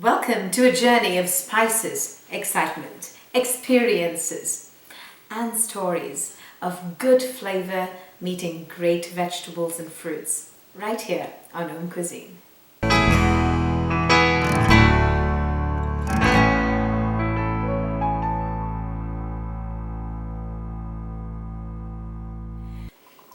Welcome to a journey of spices, excitement, experiences, and stories of good flavor meeting great vegetables and fruits right here on AUMcuisine.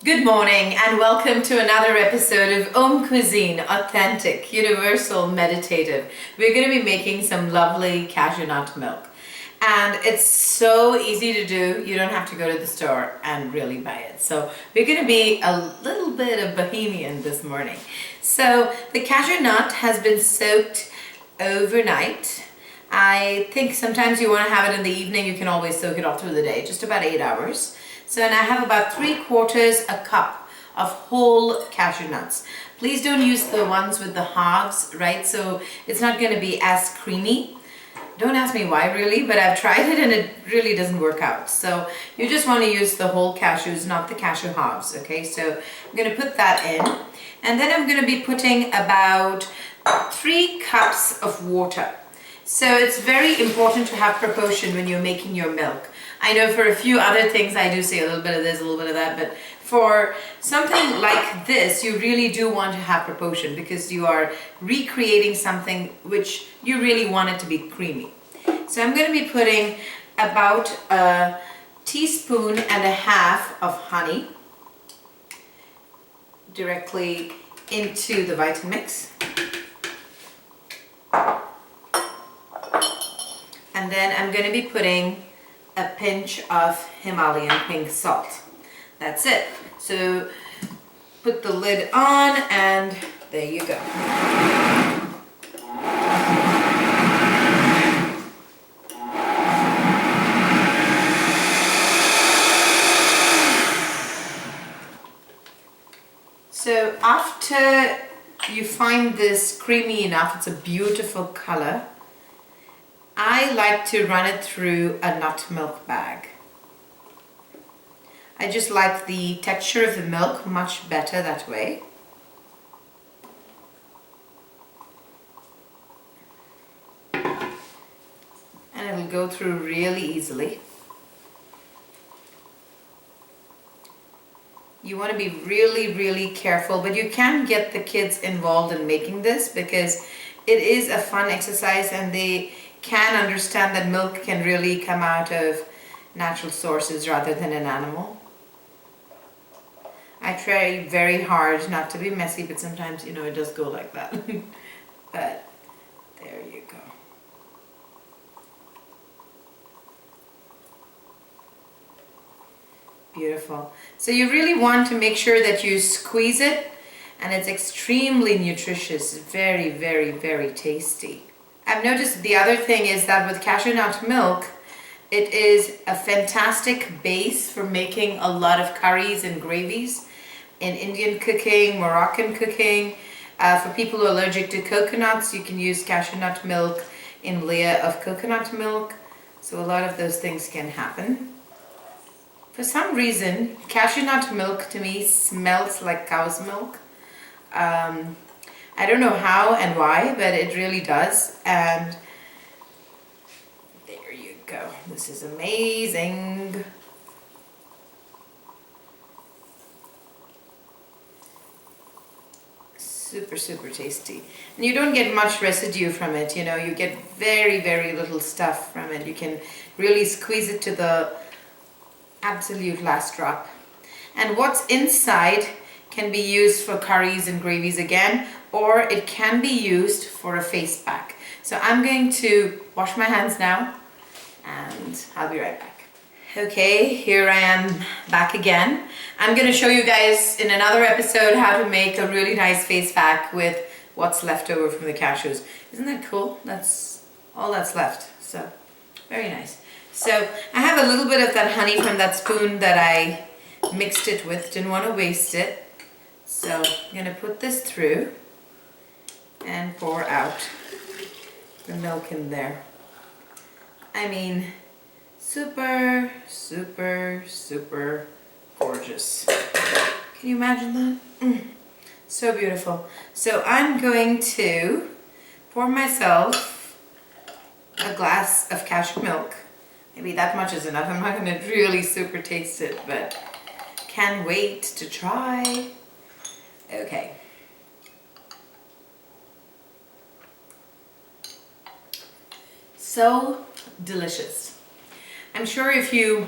Good morning and welcome to another episode of AUMcuisine, authentic, universal, meditative. We're going to be making some lovely cashew nut milk. And it's so easy to do, you don't have to go to the store and really buy it. So we're going to be a little bit of bohemian this morning. So the cashew nut has been soaked overnight. I think sometimes you want to have it in the evening, you can always soak it all through the day, just about 8 hours. So and I have about 3/4 cup of whole cashew nuts. Please don't use the ones with the halves, right? So it's not going to be as creamy. Don't ask me why really, but I've tried it and it really doesn't work out. So you just want to use the whole cashews, not the cashew halves, okay? So I'm going to put that in. And then I'm going to be putting about 3 cups of water. So it's very important to have proportion when you're making your milk. I know for a few other things I do say a little bit of this, a little bit of that, but for something like this, you really do want to have proportion because you are recreating something which you really want it to be creamy. So I'm going to be putting about 1.5 teaspoons of honey directly into the Vitamix. And then I'm going to be putting a pinch of Himalayan pink salt. That's it. So put the lid on and there you go. So after you find this creamy enough, it's a beautiful color, I like to run it through a nut milk bag. I just like the texture of the milk much better that way. And it'll go through really easily. You want to be really careful, but you can get the kids involved in making this because it is a fun exercise and they can understand that milk can really come out of natural sources rather than an animal. I try very hard not to be messy, but sometimes, it does go like that. But there you go. Beautiful. So you really want to make sure that you squeeze it, and it's extremely nutritious, very tasty. I've noticed the other thing is that with cashew nut milk, it is a fantastic base for making a lot of curries and gravies in Indian cooking, Moroccan cooking. For people who are allergic to coconuts, you can use cashew nut milk in lieu of coconut milk. So a lot of those things can happen. For some reason, cashew nut milk to me smells like cow's milk. I don't know how and why, but it really does. And there you go. This is amazing. Super tasty. And you don't get much residue from it, you get very little stuff from it. You can really squeeze it to the absolute last drop. And what's inside can be used for curries and gravies again, or it can be used for a face pack. So I'm going to wash my hands now and I'll be right back. Okay, here I am back again. I'm going to show you guys in another episode how to make a really nice face pack with what's left over from the cashews. Isn't that cool? That's all that's left. So very nice. So I have a little bit of that honey from that spoon that I mixed it with. Didn't want to waste it. So I'm going to put this through and pour out the milk in there. I mean, super gorgeous. Can you imagine that? So beautiful. So I'm going to pour myself a glass of cashew milk. Maybe that much is enough. I'm not going to really super taste it, but can't wait to try. Okay. So delicious. I'm sure if you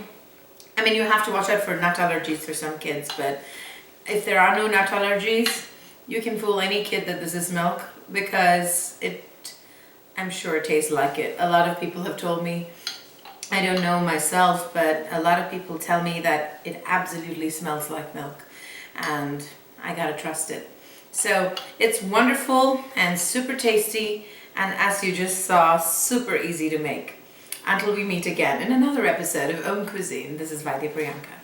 have to watch out for nut allergies for some kids, but if there are no nut allergies, you can fool any kid that this is milk, because I'm sure it tastes like it. A lot of people have told me, I don't know myself, but a lot of people tell me that it absolutely smells like milk, and I gotta trust it. So it's wonderful and super tasty, and as you just saw, super easy to make. Until we meet again in another episode of AUMcuisine, this is Vaidya Priyanka.